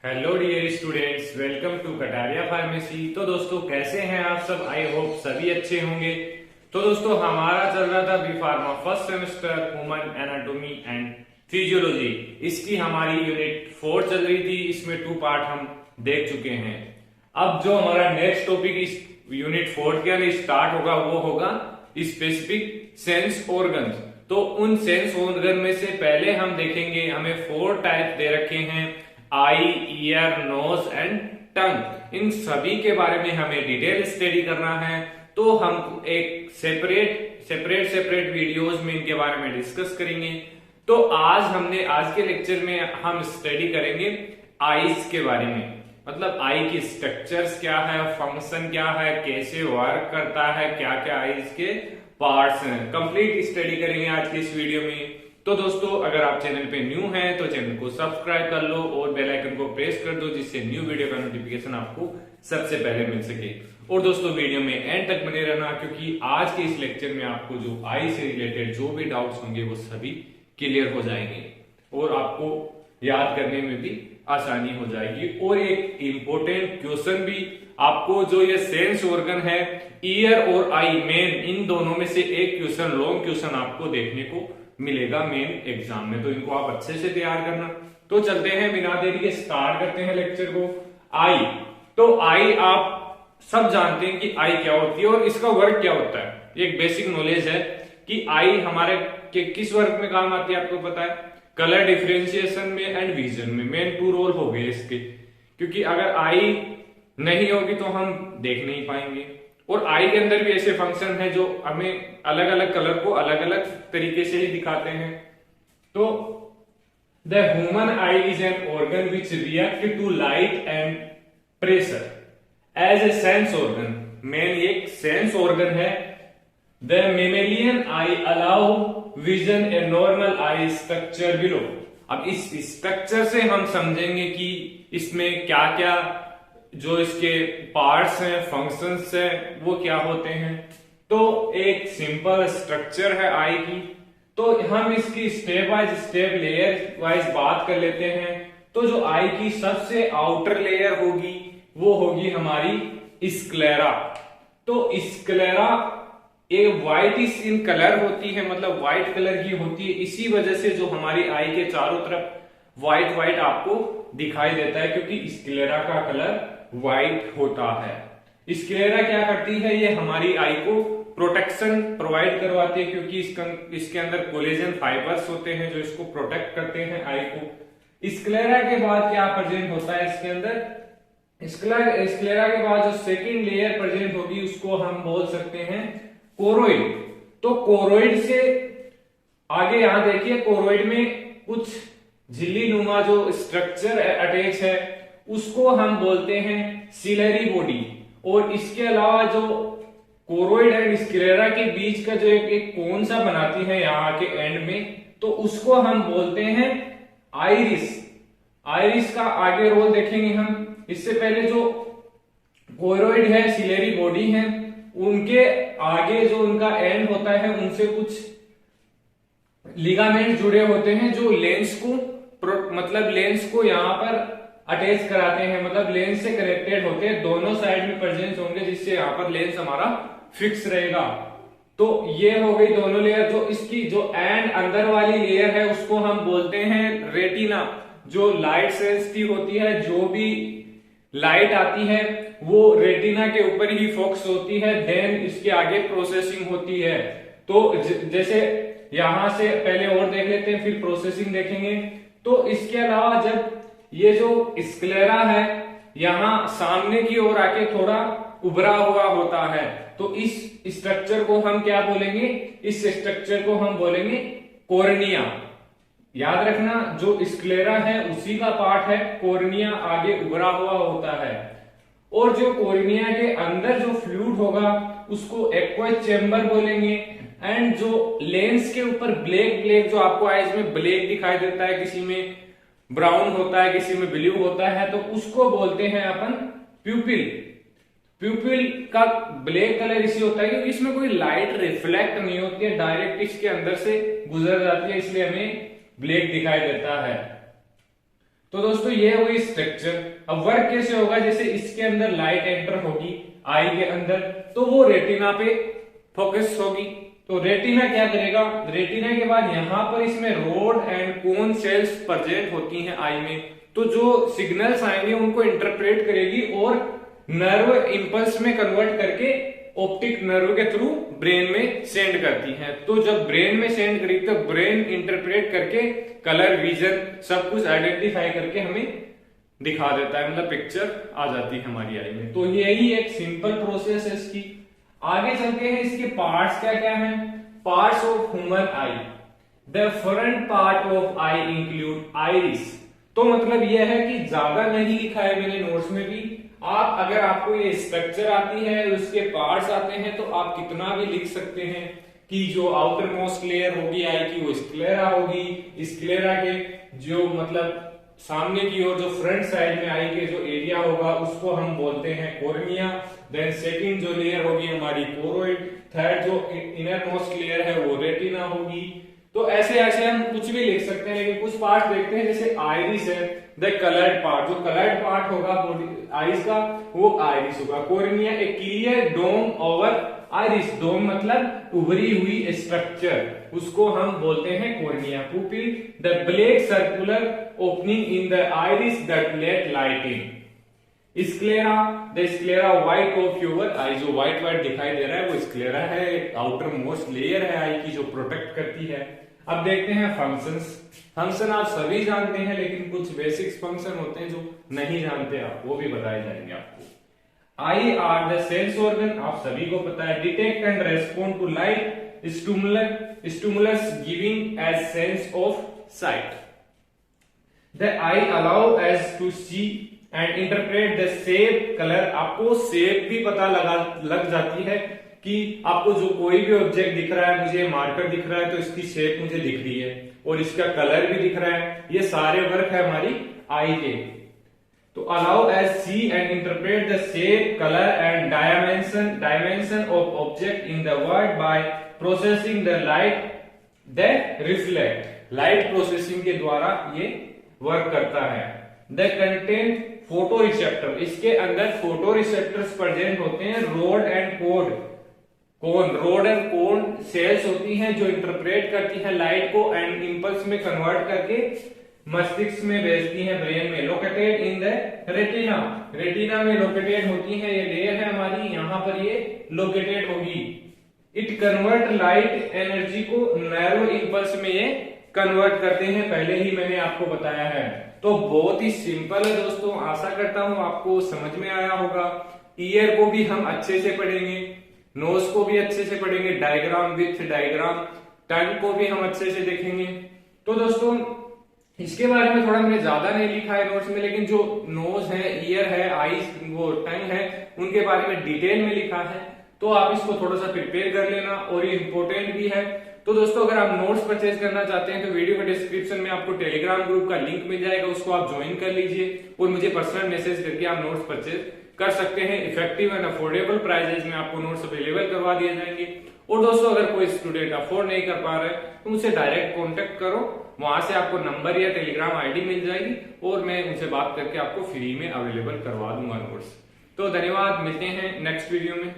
Hello dear students, welcome to Kataria pharmacy. तो दोस्तों कैसे हैं आप सब? आई होप सभी अच्छे होंगे। तो दोस्तों हमारा चल रहा था B pharma first semester human anatomy and physiology. इसकी हमारी यूनिट 4 चल रही थी। इसमें 2 पार्ट हम देख चुके हैं। अब जो हमारा नेक्स्ट टॉपिक इस यूनिट 4 के अंदर स्टार्ट होगा वो होगा स्पेसिफिक सेंस ऑर्गन्स। तो उन सेंस ऑर्गन में से पहले हम देखेंगे, हमें 4 टाइप दे रखे हैं, आई, ईयर, नोज एंड टंग। इन सभी के बारे में हमें डिटेल स्टडी करना है। तो हम एक सेपरेट वीडियोस में इनके बारे में डिस्कस करेंगे। तो आज के लेक्चर में हम स्टडी करेंगे आईज के बारे में, मतलब आई की स्ट्रक्चर्स क्या है, फंक्शन क्या है, कैसे वर्क करता है, क्या क्या आईज के पार्ट्स हैं। कंप्लीट स्टडी करेंगे आज की इस वीडियो में। तो दोस्तों अगर आप चैनल पे न्यू हैं तो चैनल को सब्सक्राइब कर लो और बेल आइकन को प्रेस कर दो, जिससे न्यू वीडियो का नोटिफिकेशन आपको सबसे पहले मिल सके। और दोस्तों वीडियो में एंड तक बने रहना, क्योंकि आज के इस लेक्चर में आपको जो आई से रिलेटेड जो भी डाउट्स होंगे वो सभी क्लियर हो जाएंगे और आपको याद करने में भी आसानी हो जाएगी। और एक इंपॉर्टेंट क्वेश्चन भी आपको, जो ये सेंस ऑर्गन है ईयर और आई, मेन इन दोनों में से एक क्वेश्चन, लॉन्ग क्वेश्चन आपको देखने को मिलेगा मेन एग्जाम में। तो इनको आप अच्छे से तैयार करना। तो चलते हैं बिना देरी के, स्टार्ट करते हैं लेक्चर को। आई, तो आई आप सब जानते हैं कि आई क्या होती है और इसका वर्क क्या होता है। एक बेसिक नॉलेज है कि आई हमारे के किस वर्क में काम आती है, आपको पता है? कलर डिफरेंशिएशन में एंड विजन में। मेन 2 रोल हो गए इसके, क्योंकि अगर आई नहीं होगी तो हम देख नहीं पाएंगे। और आई के अंदर भी ऐसे फंक्शन है जो हमें अलग अलग कलर को अलग अलग तरीके से ही दिखाते हैं। तो the human eye is an organ which react to light and pressure as a sense organ. Main एक सेंस ऑर्गन है। The mammalian eye allow vision a normal eye structure below. अब इस स्ट्रक्चर से हम समझेंगे कि इसमें क्या क्या जो इसके पार्ट्स हैं, फंक्शंस हैं, वो क्या होते हैं। तो एक सिंपल स्ट्रक्चर है आई की। तो हम इसकी स्टेप लेयर वाइज बात कर लेते हैं। तो जो आई की सबसे आउटर लेयर होगी वो होगी हमारी स्क्लेरा। तो स्क्लेरा एक व्हाइट इन कलर होती है, मतलब व्हाइट कलर की होती है। इसी वजह से जो हमारी आई के चारों तरफ व्हाइट आपको दिखाई देता है, क्योंकि स्क्लेरा का कलर व्हाइट होता है। स्क्लेरा क्या करती है, ये हमारी आई को प्रोटेक्शन प्रोवाइड करवाती है, क्योंकि इसके अंदर कोलेजन फाइबर्स होते हैं जो इसको प्रोटेक्ट करते हैं आई को। स्क्लेरा के बाद क्या प्रेजेंट होता है इसके अंदर? स्क्लेरा के बाद जो सेकंड लेयर प्रेजेंट होगी उसको हम बोल सकते हैं कोरोइड। तो कोरोइड से आगे यहां देखिए, कोरोइड में कुछ झिल्ली नुमा जो स्ट्रक्चर अटैच है उसको हम बोलते हैं सिलरी बॉडी। और इसके अलावा जो कोरोइड एंड स्क्लेरा के बीच का जो एक कोन सा बनाती है यहाँ के एंड में, तो उसको हम बोलते हैं आइरिस। आइरिस का आगे रोल देखेंगे हम। इससे पहले जो कोरोइड है, सिलरी बॉडी है, उनके आगे जो उनका एंड होता है उनसे कुछ लिगामेंट जुड़े होते हैं जो लेंस को यहां पर अटैच कराते हैं, मतलब लेंस से कनेक्टेड होते हैं। दोनों साइड में प्रेजेंस होंगे जिससे यहां पर लेंस हमारा फिक्स रहेगा। तो ये हो गई दोनों लेयर। जो इसकी जो एंड अंदर वाली लेयर है उसको हम बोलते हैं रेटिना, जो लाइट सेंसिटिव होती है। जो भी लाइट आती है वो रेटिना के ऊपर ही फोकस होती है, देन इसके आगे प्रोसेसिंग होती है। तो जैसे यहां से पहले और देख लेते हैं, फिर प्रोसेसिंग देखेंगे। तो इसके अलावा जब ये जो स्क्लेरा है यहां सामने की ओर आके थोड़ा उभरा हुआ होता है, तो इस स्ट्रक्चर को हम क्या बोलेंगे? इस स्ट्रक्चर को हम बोलेंगे कॉर्निया। याद रखना, जो स्क्लेरा है उसी का पार्ट है, कॉर्निया आगे उभरा हुआ होता है। और जो कॉर्निया के अंदर जो फ्लूइड होगा उसको एक्वस चेंबर बोलेंगे। एंड जो लेंस के ऊपर ब्लैक जो आपको आईज में ब्लैक दिखाई देता है, किसी में ब्राउन होता है, किसी में ब्लू होता है, तो उसको बोलते हैं अपन प्यूपिल। प्यूपिल का ब्लैक कलर इसी होता है क्योंकि इसमें कोई लाइट रिफ्लेक्ट नहीं होती है, डायरेक्ट इसके अंदर से गुजर जाती है, इसलिए हमें ब्लैक दिखाई देता है। तो दोस्तों ये हुई स्ट्रक्चर। अब वर्क कैसे होगा, जैसे इसके अंदर लाइट एंटर होगी आई के अंदर, तो वो रेटिना पे फोकस होगी। तो रेटिना क्या करेगा, रेटिना के बाद यहां पर इसमें road and cone cells present होती हैं आई में, तो जो सिग्नल्स आएंगे उनको इंटरप्रेट करेगी और नर्व इंपल्स में कन्वर्ट करके ऑप्टिक नर्व के थ्रू ब्रेन में सेंड करती है। तो जब ब्रेन में सेंड करी तो ब्रेन इंटरप्रेट करके कलर विजन सब कुछ आइडेंटिफाई करके हमें दिखा देता है, मतलब पिक्चर आ जाती है हमारी आई में। तो यही एक सिंपल प्रोसेस है इसकी। आगे चलते हैं इसके पार्ट्स क्या क्या हैं। Parts of human I. The front part of I include iris. तो मतलब यह है कि ज्यादा नहीं लिखा है मैंने नोट्स में भी, आप अगर आपको ये स्ट्रक्चर आती है उसके पार्ट्स आते हैं तो आप कितना भी लिख सकते हैं कि जो आउटर मोस्ट लेयर होगी आई की वो स्क्लेरा होगी, स्क्लेरा के जो मतलब सामने की ओर जो फ्रंट साइड में आई के जो एरिया होगा उसको हम बोलते हैं कॉर्निया। देन सेकंड जो लेयर होगी हमारी कोरोइड, थर्ड जो इनर मोस्ट लेयर है वो रेटिना होगी। तो ऐसे ऐसे हम कुछ भी लिख सकते हैं, लेकिन कुछ पार्ट देखते हैं जैसे आइरिस है, द कलर्ड पार्ट, जो कलर्ड पार्ट होगा आइस का वो आइरिस होगा। Cornea a clear dome over iris, dome मतलब उभरी हुई स्ट्रक्चर, उसको हम बोलते हैं cornea. Pupil the black circular opening in the iris that let light in. Sclera the sclera white of your eye, जो व्हाइट व्हाइट दिखाई दे रहा है वो स्क्लेरा है, एक आउटर मोस्ट लेयर है आई की जो प्रोटेक्ट करती है। अब देखते हैं फंक्शंस। फंक्शन आप सभी जानते हैं, लेकिन कुछ बेसिक्स फंक्शन होते हैं जो नहीं जानते आप, वो भी बताए जाएंगे आपको। Eye are the sense organ, आप सभी को पता है। Detect and respond to light stimulus giving as sense of sight. The eye allow us to see and interpret the shape colour, आपको शेप भी पता लग जाती है कि आपको जो कोई भी ऑब्जेक्ट दिख रहा है, मुझे मार्कर दिख रहा है तो इसकी शेप मुझे दिख रही है और इसका कलर भी दिख रहा है, ये सारे वर्क है हमारी आई के। तो allow us see and interpret the shape colour and dimension of object in the world by processing the light that reflect, light processing के द्वारा ये वर्क करता है। द कंटेंट फोटो रिसेप्टर, इसके अंदर फोटो रिसेप्टर्स प्रेजेंट होते हैं। Road and cone cells होती हैं जो इंटरप्रेट करती है लाइट को एंड इंपल्स में कन्वर्ट करके मस्तिष्क में भेजती हैं ब्रेन में। Located in the retina, retina में लोकेटेड होती है, ये लेयर है हमारी, यहां पर ये लोकेटेड होगी। इट कन्वर्ट लाइट एनर्जी को नर्व इंपल्स में ये कन्वर्ट करते हैं, पहले ही मैंने आपको बताया है। तो बहुत ही सिंपल है दोस्तों, आशा करता हूं आपको समझ में आया होगा। ईयर को भी हम अच्छे से पढ़ेंगे, नोज को भी अच्छे से पढ़ेंगे, डायग्राम विथ डायग्राम, टंग को भी हम अच्छे से देखेंगे। तो दोस्तों इसके बारे में थोड़ा मैंने ज्यादा नहीं लिखा है नोट्स में, लेकिन जो नोज है, ईयर है, आईज, वो टंग है, उनके बारे में डिटेल में लिखा है। तो आप इसको थोड़ा सा प्रिपेयर कर लेना और ये इंपॉर्टेंट भी है। तो दोस्तों अगर आप नोट्स परचेज करना चाहते हैं तो वीडियो के डिस्क्रिप्शन में आपको टेलीग्राम ग्रुप का लिंक मिल जाएगा, उसको आप ज्वाइन कर लीजिए और मुझे पर्सनल मैसेज करके आप नोट्स परचेज कर सकते हैं। इफेक्टिव एंड अफोर्डेबल प्राइजेज में आपको नोट्स अवेलेबल करवा दिए जाएंगे। और दोस्तों अगर कोई स्टूडेंट अफोर्ड नहीं कर पा रहे तो मुझसे डायरेक्ट कॉन्टेक्ट करो, वहां से आपको नंबर या टेलीग्राम आईडी मिल जाएगी और मैं उनसे बात करके आपको फ्री में अवेलेबल करवा दूंगा नोट्स। तो धन्यवाद, मिलते हैं नेक्स्ट वीडियो में।